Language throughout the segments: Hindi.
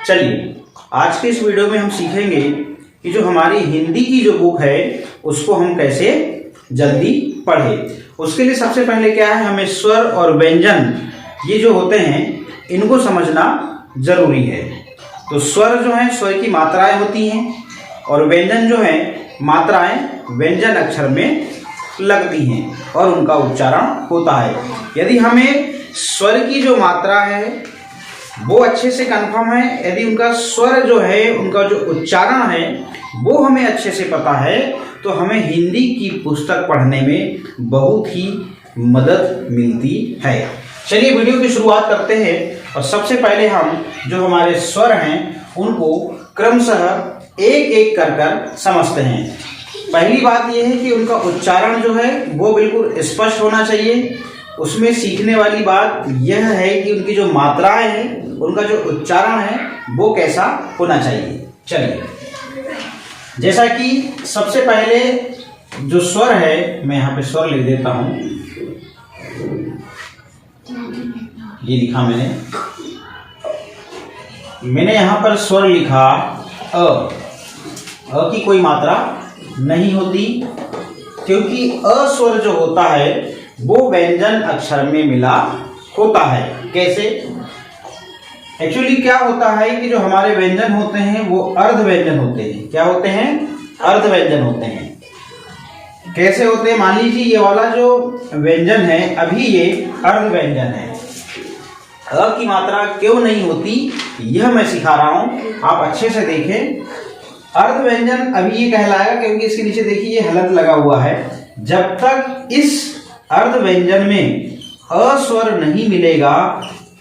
चलिए आज के इस वीडियो में हम सीखेंगे कि जो हमारी हिंदी की जो बुक है उसको हम कैसे जल्दी पढ़े। उसके लिए सबसे पहले क्या है, हमें स्वर और व्यंजन ये जो होते हैं इनको समझना जरूरी है। तो स्वर जो है स्वर की मात्राएं होती हैं और व्यंजन जो है मात्राएं व्यंजन अक्षर में लगती हैं और उनका उच्चारण होता है। यदि हमें स्वर की जो मात्रा है वो अच्छे से कंफर्म है, यदि उनका स्वर जो है उनका जो उच्चारण है वो हमें अच्छे से पता है, तो हमें हिंदी की पुस्तक पढ़ने में बहुत ही मदद मिलती है। चलिए वीडियो की शुरुआत करते हैं और सबसे पहले हम जो हमारे स्वर हैं उनको क्रमशः एक एक कर समझते हैं। पहली बात यह है कि उनका उच्चारण जो है वो बिल्कुल स्पष्ट होना चाहिए। उसमें सीखने वाली बात यह है कि उनकी जो मात्राएं हैं उनका जो उच्चारण है वो कैसा होना चाहिए। चलिए, जैसा कि सबसे पहले जो स्वर है, मैं यहाँ पे स्वर लिख देता हूं। ये लिखा मैंने यहाँ पर स्वर लिखा अ की कोई मात्रा नहीं होती, क्योंकि अ स्वर जो होता है वो व्यंजन अक्षर में मिला होता है। कैसे? एक्चुअली क्या होता है कि जो हमारे व्यंजन होते हैं वो अर्ध व्यंजन होते हैं। क्या होते हैं? अर्ध व्यंजन होते हैं। कैसे होते हैं? मान लीजिए ये वाला जो व्यंजन है अभी ये अर्ध व्यंजन है। अ की मात्रा क्यों नहीं होती यह मैं सिखा रहा हूं, आप अच्छे से देखें। अर्ध व्यंजन अभी ये कहलाएगा क्योंकि इसके नीचे देखिए ये हलंत लगा हुआ है। जब तक इस अर्ध व्यंजन में अ स्वर नहीं मिलेगा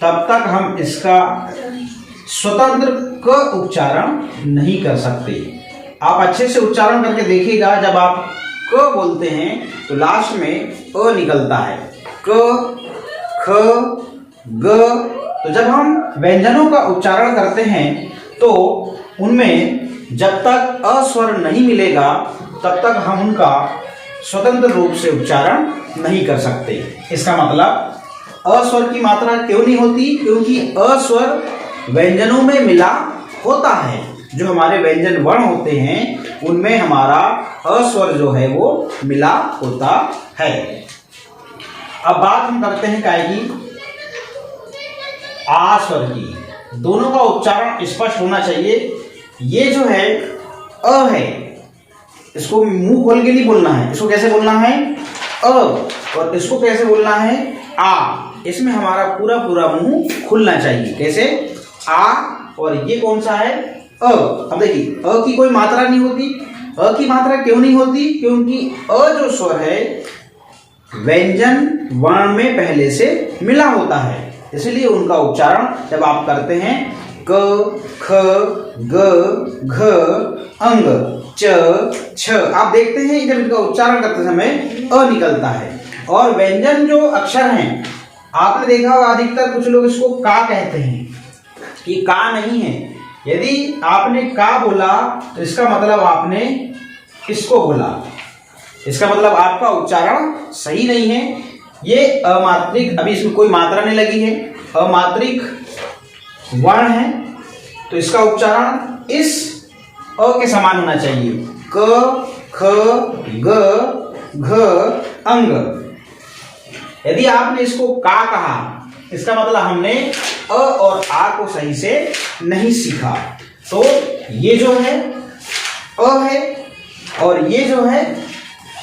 तब तक हम इसका स्वतंत्र क उच्चारण नहीं कर सकते। आप अच्छे से उच्चारण करके देखिएगा, जब आप क बोलते हैं तो लास्ट में अ निकलता है। क, ख, ग। तो जब हम व्यंजनों का उच्चारण करते हैं तो उनमें जब तक अ स्वर नहीं मिलेगा तब तक हम उनका स्वतंत्र रूप से उच्चारण नहीं कर सकते। इसका मतलब अ स्वर की मात्रा क्यों नहीं होती? क्योंकि अ स्वर व्यंजनों में मिला होता है। जो हमारे व्यंजन वर्ण होते हैं उनमें हमारा अ स्वर जो है वो मिला होता है। अब बात हम करते हैं काय की? आ स्वर की। दोनों का उच्चारण स्पष्ट होना चाहिए। ये जो है अ है, इसको मुंह खोल के नहीं बोलना है। इसको कैसे बोलना है? अ। और इसको कैसे बोलना है? आ। इसमें हमारा पूरा पूरा मुंह खुलना चाहिए। कैसे? आ। और ये कौन सा है? अ। अब देखिए अ की कोई मात्रा नहीं होती। अ की मात्रा क्यों नहीं होती? क्योंकि अ जो स्वर है व्यंजन वर्ण में पहले से मिला होता है, इसलिए उनका उच्चारण जब आप करते हैं क, ख, ग, घ, अंग, च, छ, आप देखते हैं जब इनका उच्चारण करते समय अ निकलता है। और व्यंजन जो अक्षर हैं आपने देखा होगा अधिकतर कुछ लोग इसको का कहते हैं, ये का नहीं है। यदि आपने का बोला तो इसका मतलब आपने इसको बोला, इसका मतलब आपका उच्चारण सही नहीं है। ये अमात्रिक, अभी इसमें कोई मात्रा नहीं लगी है, अमात्रिक वर्ण है, तो इसका उच्चारण इस अ के समान होना चाहिए। क, ख, ग, घ, अंग। यदि आपने इसको का कहा इसका मतलब हमने अ और आ को सही से नहीं सीखा। तो ये जो है अ है और ये जो है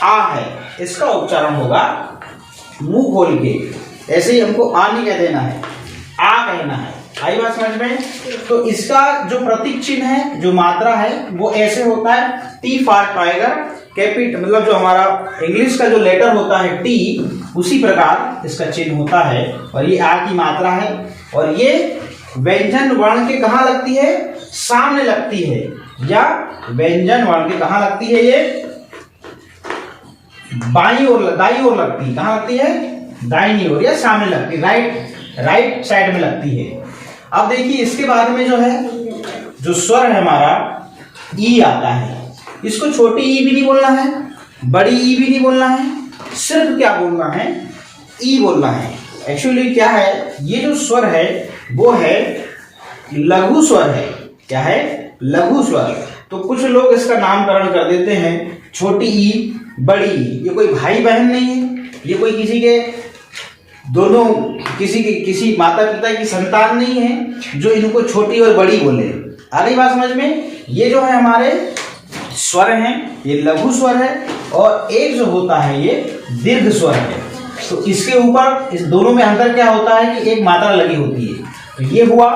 आ है, इसका उच्चारण होगा मुंह खोल के। ऐसे ही हमको आ नहीं कह देना है, आ कहना है। आई बात समझ में? तो इसका जो प्रतीक चिन्ह है, जो मात्रा है वो ऐसे होता है टी फॉर टाइगर, कैपिटल, मतलब जो हमारा इंग्लिश का जो लेटर होता है टी, उसी प्रकार इसका चिन्ह होता है। और ये आ की मात्रा है और ये व्यंजन वर्ण के कहाँ लगती है? सामने लगती है। या व्यंजन वर्ण के कहाँ लगती है? ये बाई ओर, दाई ओर लगती है। कहाँ लगती है? दाहिनी ओर या सामने लगती है, राइट साइड में लगती है। अब देखिए इसके बाद में जो है जो स्वर है हमारा ई आता है। इसको छोटी ई भी नहीं बोलना है, बड़ी ई भी नहीं बोलना है, सिर्फ क्या बोलना है? ई बोलना है। एक्चुअली क्या है, ये जो स्वर है वो है लघु स्वर है। क्या है? लघु स्वर। तो कुछ लोग इसका नामकरण कर देते हैं छोटी ई, बड़ी ई। ये कोई भाई बहन नहीं है, ये कोई किसी के दोनों किसी माता पिता की संतान नहीं है जो इनको छोटी और बड़ी बोले। आ गई बात समझ में? ये जो है हमारे स्वर हैं, ये लघु स्वर है, और एक जो होता है ये दीर्घ स्वर है। तो इसके ऊपर इस दोनों में अंतर क्या होता है कि एक मात्रा लगी होती है। तो ये हुआ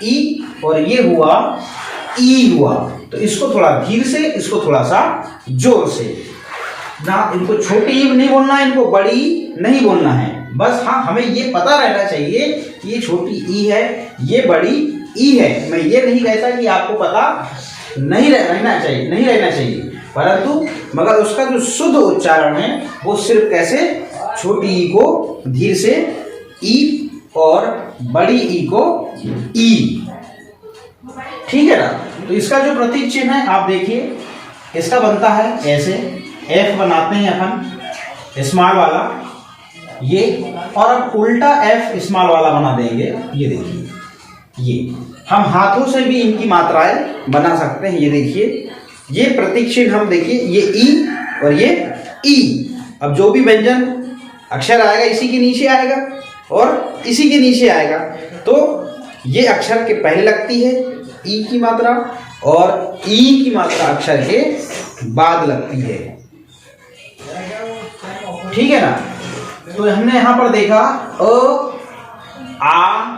ई और ये हुआ ई हुआ। तो इसको थोड़ा धीरे से, इसको थोड़ा सा जोर से ना, इनको छोटी ई नहीं बोलना है, इनको बड़ी नहीं बोलना है। बस हाँ, हमें ये पता रहना चाहिए कि ये छोटी ई है, ये बड़ी ई है। मैं ये नहीं कहता कि आपको पता नहीं रहना चाहिए, परंतु मगर उसका जो शुद्ध उच्चारण है वो सिर्फ कैसे, छोटी ई को धीरे से ई और बड़ी ई को ई। ठीक है ना? तो इसका जो प्रतीक चिन्ह है आप देखिए, इसका बनता है ऐसे, एफ बनाते हैं अपन स्मॉल वाला ये, और अब उल्टा एफ स्मॉल वाला बना देंगे। ये देखिए, ये हम हाथों से भी इनकी मात्राएं बना सकते हैं। ये देखिए, ये प्रतीक चिन्ह हम देखिए, ये ई और ये ई। अब जो भी व्यंजन अक्षर आएगा इसी के नीचे आएगा और इसी के नीचे आएगा। तो ये अक्षर के पहले लगती है ई की मात्रा, और ई की मात्रा अक्षर के बाद लगती है। ठीक है ना? तो हमने यहां पर देखा अ, आ,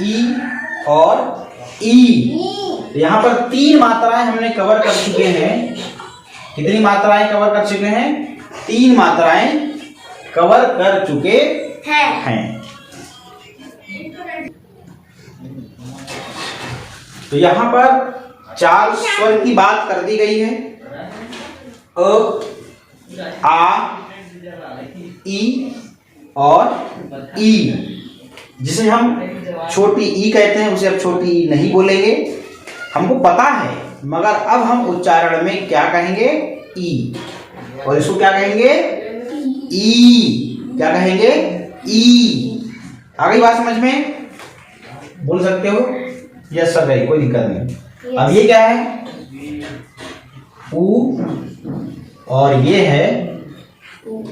ई और ई। तो यहां पर 3 मात्राएं हमने कवर कर चुके हैं। कितनी मात्राएं कवर कर चुके हैं? 3 मात्राएं कवर कर चुके हैं। तो यहां पर 4 स्वर की बात कर दी गई है, अ, आ, ई और ई। जिसे हम छोटी ई कहते हैं उसे अब छोटी ई नहीं बोलेंगे, हमको पता है, मगर अब हम उच्चारण में क्या कहेंगे? ई। और इसको क्या कहेंगे? ई। क्या कहेंगे? ई। आ गई बात समझ में? बोल सकते हो? यस सर, कोई दिक्कत नहीं। अब ये क्या है? ऊ, और ये है ऊ।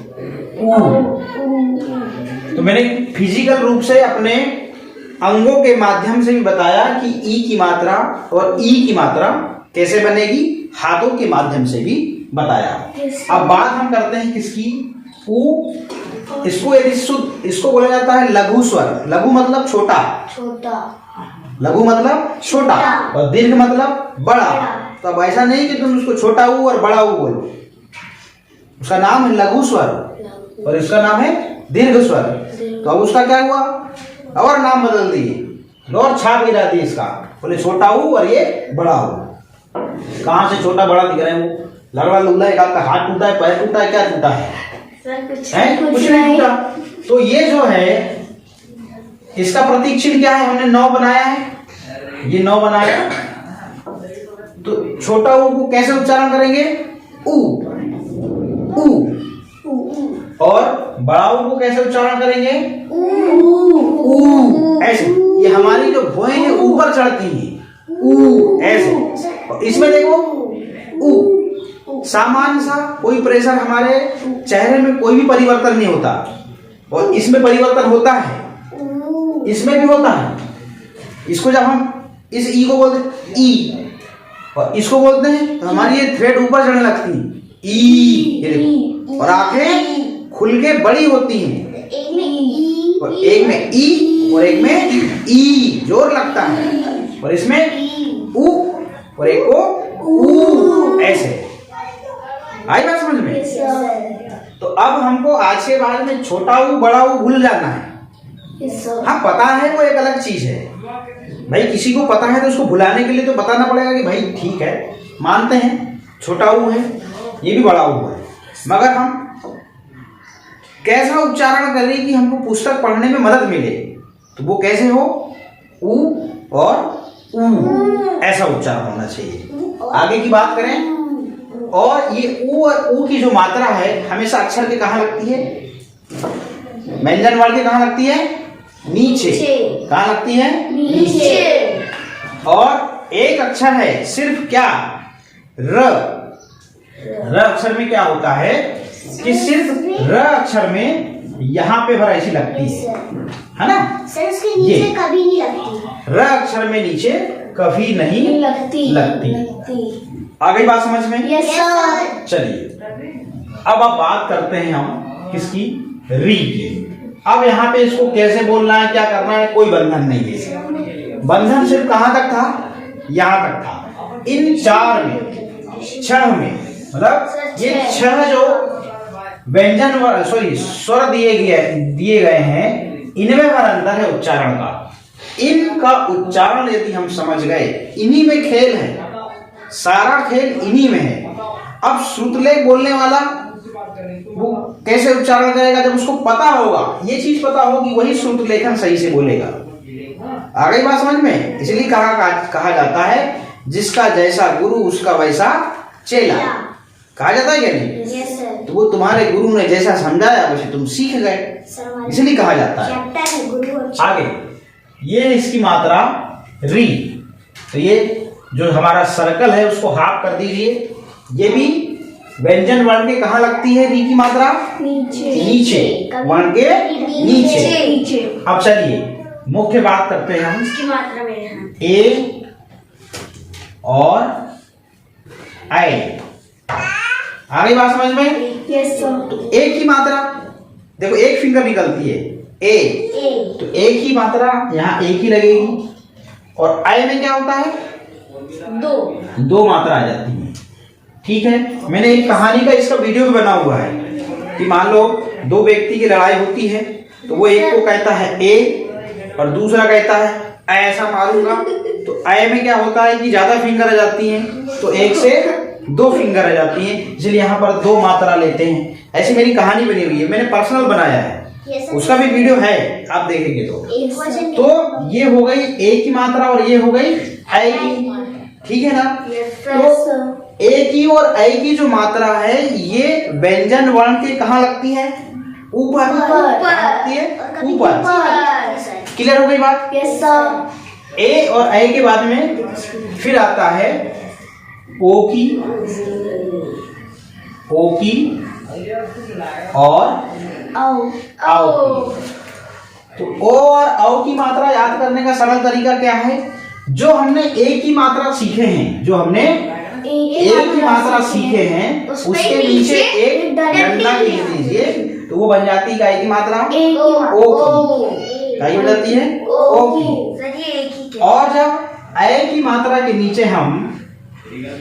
तो मैंने फिजिकल रूप से अपने अंगों के माध्यम से भी बताया कि ई की मात्रा और ई की मात्रा कैसे बनेगी, हाथों के माध्यम से भी बताया। अब बात हम करते हैं किसकी? ऊ। इसको यदि शुद्ध, इसको बोला जाता है लघु स्वर। लघु मतलब छोटा, लघु मतलब छोटा, और दीर्घ मतलब बड़ा। तो अब ऐसा नहीं कि तुम उसको छोटा ऊ और बड़ा ऊ बोलो, उसका नाम है लघु स्वर और इसका नाम है दीर्घ स्वर। तो अब उसका क्या हुआ? और नाम बदल दिए और छाप गिरा दी इसका, बोले छोटा ऊ और ये बड़ा ऊ। कहाँ से छोटा बड़ा दिख रहे हैं? वो लड़वा लुल्ला, एक आपका हाथ टूटा है, पैर टूटा है, क्या टूटा है? कुछ नहीं टूटा। तो ये जो है इसका प्रतीक चिन्ह क्या है? हमने 9 बनाया है, ये 9 बनाया। तो छोटा ऊ को कैसे उच्चारण करेंगे? ऊ, ऊ। और बड़ा ऊ को कैसे उच्चारण करेंगे? ऊ। ऐसे ये हमारी जो भौएं हैं ऊपर चढ़ती हैं, ऊ ऐसे। और इसमें देखो ऊ, सामान्य सा कोई प्रेशर, हमारे चेहरे में कोई भी परिवर्तन नहीं होता, और इसमें परिवर्तन होता है, इसमें भी होता है। इसको जब हम इस ई को बोलते हैं ई, और इसको बोलते हैं तो हमारी ये थ्रेड ऊपर चढ़ने लगती है, ई। ये देखो, और आंखें खुल के बड़ी होती हैं, और एक में ई और एक में ई जोर लगता है, और इसमें ऊ और एक को ऊ। ऐसे आई बात समझ में? तो अब हमको आज के बाद में छोटा ऊ बड़ा ऊ भूल जाना है। हाँ, पता है वो एक अलग चीज है भाई, किसी को पता है तो उसको भुलाने के लिए तो बताना पड़ेगा कि भाई ठीक है, मानते हैं छोटा ऊ है, ये भी बड़ा ऊ है, मगर हम कैसा उच्चारण करें कि हमको पुस्तक पढ़ने में मदद मिले, तो वो कैसे हो? ऊ और ऊ, ऐसा उच्चारण होना चाहिए। आगे की बात करें, और ये ऊ और ऊ की जो मात्रा है हमेशा अक्षर के कहाँ लगती है? व्यंजन वर्ण के कहाँ लगती है? नीचे। कहाँ लगती है? नीचे। और एक अक्षर है सिर्फ क्या, र। र अक्षर में क्या होता है कि सिर्फ र अक्षर में यहाँ पे भर ऐसी लगती है ना। सर उसके नीचे कभी नहीं लगती। र अक्षर में नीचे कभी नहीं लगती। आ गई बात समझ में? Yes sir. चलिए अब आप बात करते हैं हम किसकी, री की। अब यहाँ पे इसको कैसे बोलना है, क्या करना है, कोई बंधन नहीं है। बंधन सिर्फ कहाँ तक था, यहाँ तक था। इन चार में, छह में, मतलब ये छह जो व्यंजन स्वर दिए गए हैं, इनमें हर अंतर है उच्चारण का। इनका उच्चारण यदि हम समझ गए, इन्हीं में खेल है, सारा खेल इन्हीं में है। अब श्रुतलेख बोलने वाला वो कैसे उच्चारण करेगा, जब उसको पता होगा, ये चीज पता होगी, वही श्रुतलेखन सही से बोलेगा। आ गई बात समझ में? इसलिए कहा जाता है जिसका जैसा गुरु उसका वैसा चेला। कहा जाता है क्या नहीं? Yes sir. तो वो तुम्हारे गुरु ने जैसा समझाया वैसे तुम सीख गए, इसलिए कहा जाता है। आगे ये इसकी मात्रा री। तो ये जो हमारा सर्कल है उसको हाफ कर दीजिए। ये भी व्यंजन वर्ण के कहाँ लगती है री की मात्रा? नीचे वर्ण के नीचे। अब चलिए मुख्य बात करते हैं हम इसकी मात्रा मेरे हाथ। ए और आई। आ गई बात समझ में? Yes sir. तो एक ही मात्रा, देखो एक फिंगर निकलती है ए, तो एक ही मात्रा यहाँ एक ही लगेगी। और आई में क्या होता है? दो मात्रा आ जाती है। ठीक है, मैंने एक कहानी का इसका वीडियो भी बना हुआ है कि मान लो दो व्यक्ति की लड़ाई होती है, तो वो एक को कहता है ए और दूसरा कहता है ऐसा मारूंगा। तो आई में क्या होता है कि ज्यादा फिंगर आ जाती हैं, तो एक से दो फिंगर आ जाती हैं, इसलिए यहाँ पर दो मात्रा लेते हैं। ऐसी मेरी कहानी बनी हुई है, मैंने पर्सनल बनाया है, उसका भी वीडियो है, आप देखेंगे तो ये हो गई ए की मात्रा और ये हो गई आई की। ठीक है ना? तो ए की और आई की जो मात्रा है ये व्यंजन वर्ण के कहाँ लगती है? ऊपर लगती है, ऊपर। क्लियर हो गई बात? Yes sir. ए और आई के बाद में फिर आता है ओ की और आओ की। तो ओ और आओ की मात्रा याद करने का सरल तरीका क्या है? जो हमने ए की मात्रा सीखे हैं, जो हमने ए की मात्रा सीखे हैं, उसके नीचे एक डंडा खींच दीजिए, तो वो बन जाती है की मात्रा ओ की। क्या बन जाती है? ओ की। और जब ए की मात्रा के नीचे हम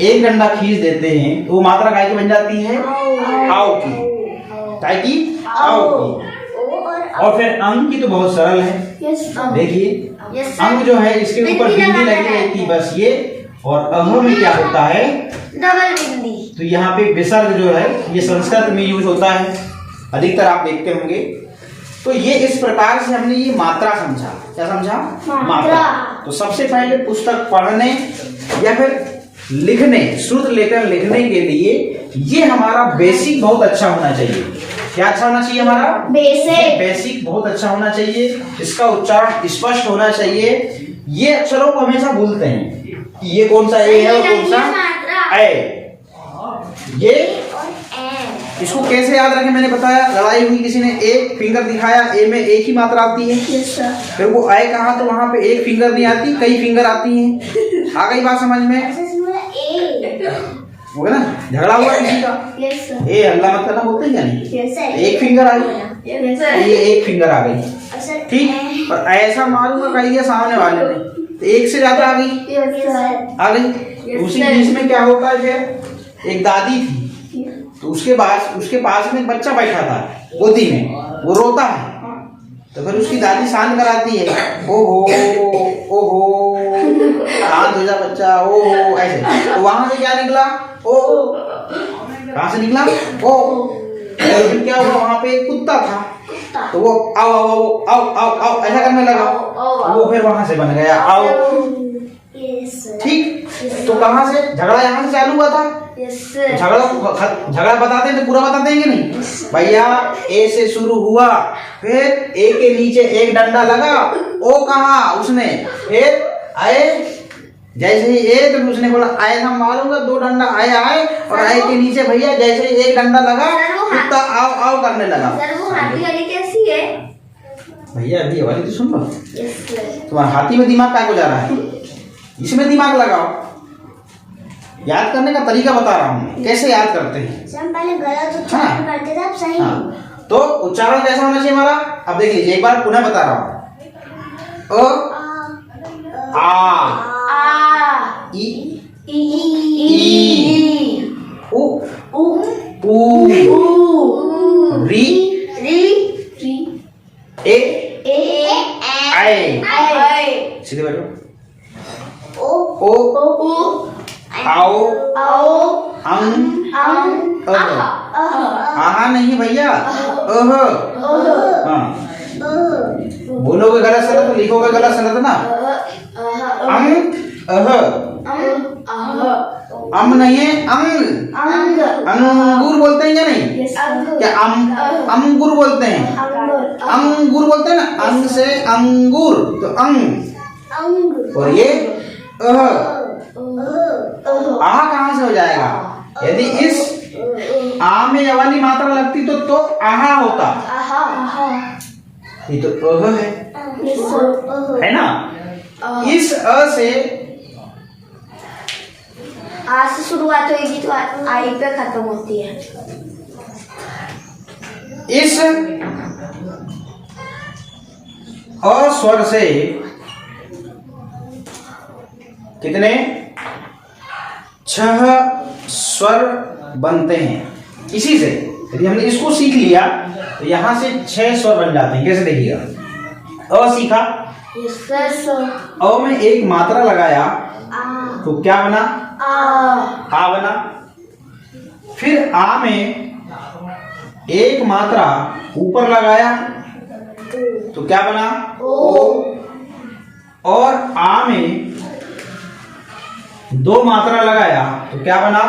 एक डंडा खींच देते हैं, तो वो मात्रा काय की बन जाती है? आओ की। काय की? आओ की। और फिर अंग की तो बहुत सरल है। देखिए अंग जो है इसके ऊपर बिंदी लगी रहती बस ये, और अह में क्या होता है? डबल बिंदी। तो यहाँ पे विसर्ग जो है ये संस्कृत में यूज होता है, अधिकतर आप देखते होंगे। तो ये इस प्रकार से हमने ये मात्रा समझा। क्या समझा? मात्रा। तो सबसे पहले पुस्तक पढ़ने या फिर लिखने, शुद्ध लेकर लिखने के लिए ये हमारा बेसिक बहुत अच्छा होना चाहिए। क्या अच्छा होना चाहिए? हमारा बेसिक बहुत अच्छा होना चाहिए। इसका उच्चारण स्पष्ट होना चाहिए। ये अक्षरों को हमेशा भूलते हैं कि ये कौन सा ए है और कौन सा ए। ये इसको कैसे याद रखें मैंने बताया। लड़ाई हुई, किसी ने एक फिंगर दिखाया, ए में एक ही मात्रा आती है। फिर वो आए कहा तो वहां पे एक फिंगर नहीं आती, कई फिंगर आती हैं। आ गई बात समझ में? हो गया ना? झगड़ा हुआ किसी का, ए हल्ला मत करना बोलते हैं नहीं, एक फिंगर आई, ये एक फिंगर आ गई। ठीक, और ऐसा मारूंगा कह दिया सामने वाले ने, तो एक से ज्यादा आ गई। उसी बीच में क्या होता है, फिर एक दादी थी, तो उसके पास में एक बच्चा बैठा था गोदी में, वो रोता है, तो फिर उसकी दादी शांत कराती है, ओहो ओहो शांत हो जा बच्चा, ओहो ऐसे। तो वहां से क्या निकला? ओ। कहां से निकला? ओ। और फिर क्या हुआ? वहां पे एक कुत्ता था, तो वो आओ आओ आओ आओ आओ ऐसा करने लगा, वो फिर वहां से बन गया आओ। ठीक, तो कहां से झगड़ा? यहाँ से चालू हुआ था। झगड़ा बताते हैं तो पूरा बताते हैं कि नहीं भैया? ए से शुरू हुआ, फिर ए के नीचे एक डंडा लगा, ओ कहा उसने, फिर आए जैसे ही ए तो उसने बोला आए हम मारूंगा, 2 डंडा आए और आए के नीचे भैया जैसे ही 1 डंडा लगा कुत्ता आओ आओ करने लगा। सर वो हाथी वाली कैसी है? भैया अभी ये वाली तो सुन लो। Yes sir. तुम्हारा हाथी में दिमाग क्या को जा रहा है, इसमें दिमाग लगाओ। याद करने का तरीका बता रहा हूँ कैसे याद करते हैं। हम पहले गलत उच्चारण करते थे, अब सही। हाँ, तो उच्चारण कैसा होना चाहिए हमारा, अब देख लीजिए एक बार पुनः बता रहा हूँ। आ ई उ री ए आए। सीधे बैठो। ओ आओ अंग आहा नहीं भैया, अह। हाँ, बोलोगे गलत सलत तो लिखोगे गलत सलत ना। अंग अह, अम नहीं है अंग। अंगूर बोलते हैं या नहीं, क्या अंगूर बोलते हैं, अंगूर बोलते हैं ना, अंग से अंगूर तो अंग। और ये अह, आहा कहाँ से हो जाएगा, यदि इस आ में ये वाली मात्रा लगती तो आहा होता। ये तो अह है ना। इस अ से आ से शुरुआत होगी तो आई पे खत्म होती है। इस अ स्वर से कितने 6 स्वर बनते हैं। इसी से यदि हमने इसको सीख लिया तो यहां से 6 स्वर बन जाते हैं। कैसे देखिएगा, अ सीखा, अ में एक मात्रा लगाया तो क्या बना, आ बना। फिर आ में एक मात्रा ऊपर लगाया तो क्या बना, ओ। और आ में 2 मात्रा लगाया तो क्या बना,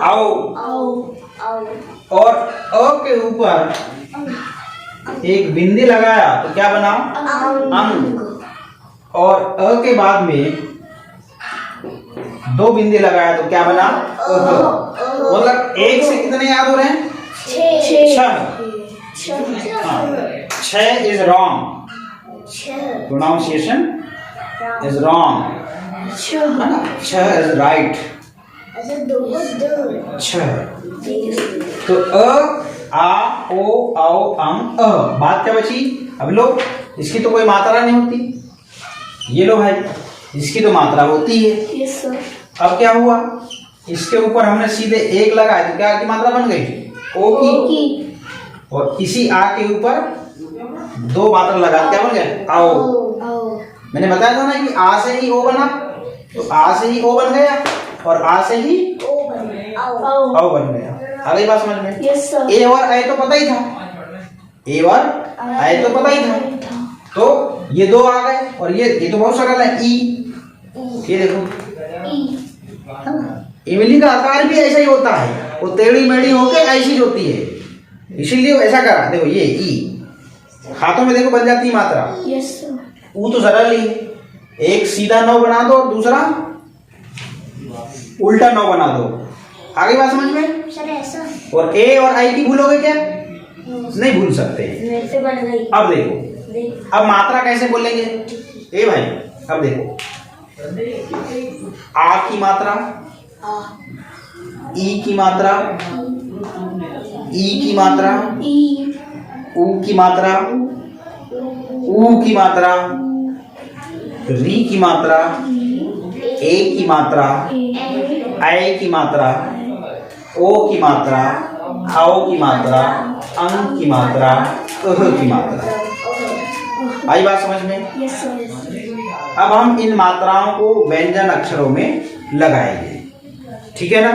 आओ। और अ के ऊपर एक बिंदी लगाया तो क्या बना, अंग। और अ के बाद में 2 बिंदी लगाया तो क्या बना, मतलब 1 से कितने याद हो रहे हैं, 6 is wrong, pronunciation is wrong, 6 is right. 6 तो अ आ ओ आओ अंग अ। बात क्या बची, अब लो इसकी तो कोई मात्रा नहीं होती, ये लो भाई इसकी तो मात्रा होती है। अब क्या हुआ, इसके ऊपर हमने सीधे 1 लगाया तो क्या की मात्रा बन गई, ओ की। और इसी आ के ऊपर 2 मात्रा लगा क्या बन गया, आओ। मैंने बताया था ना कि आ से ही ओ बना, तो आ से ही ओ बन गया और आ से ही आओ बन गया। आ गई बात समझ में। ए और आए तो पता ही था, ए और आए तो पता ही था, तो ये 2 आ गए। और ये तो बहुत सरल है, ई। ये देखो इमली का आकार भी ऐसा ही होता है, वो टेढ़ी मेढ़ी होकर ऐसी होती है, इसीलिए ऐसा करा। देखो ये ई हाथों में देखो बन जाती है मात्रा। वो तो सरल ही, एक सीधा 9 बना दो और दूसरा उल्टा 9 बना दो। आगे बात समझ में। और ए और आई की भूलोगे क्या, नहीं भूल सकते। अब देखो, अब मात्रा कैसे बोलेंगे, ए भाई अब देखो, आ की मात्रा, ई की मात्रा, ई की मात्रा, ऊ की मात्रा, ऊ की मात्रा, री की मात्रा, ए की मात्रा, ऐ की मात्रा, ओ की मात्रा, आओ की मात्रा, अंग की मात्रा, अह की मात्रा। आई बात समझ में। अब हम इन मात्राओं को व्यंजन अक्षरों में लगाएंगे, ठीक है ना।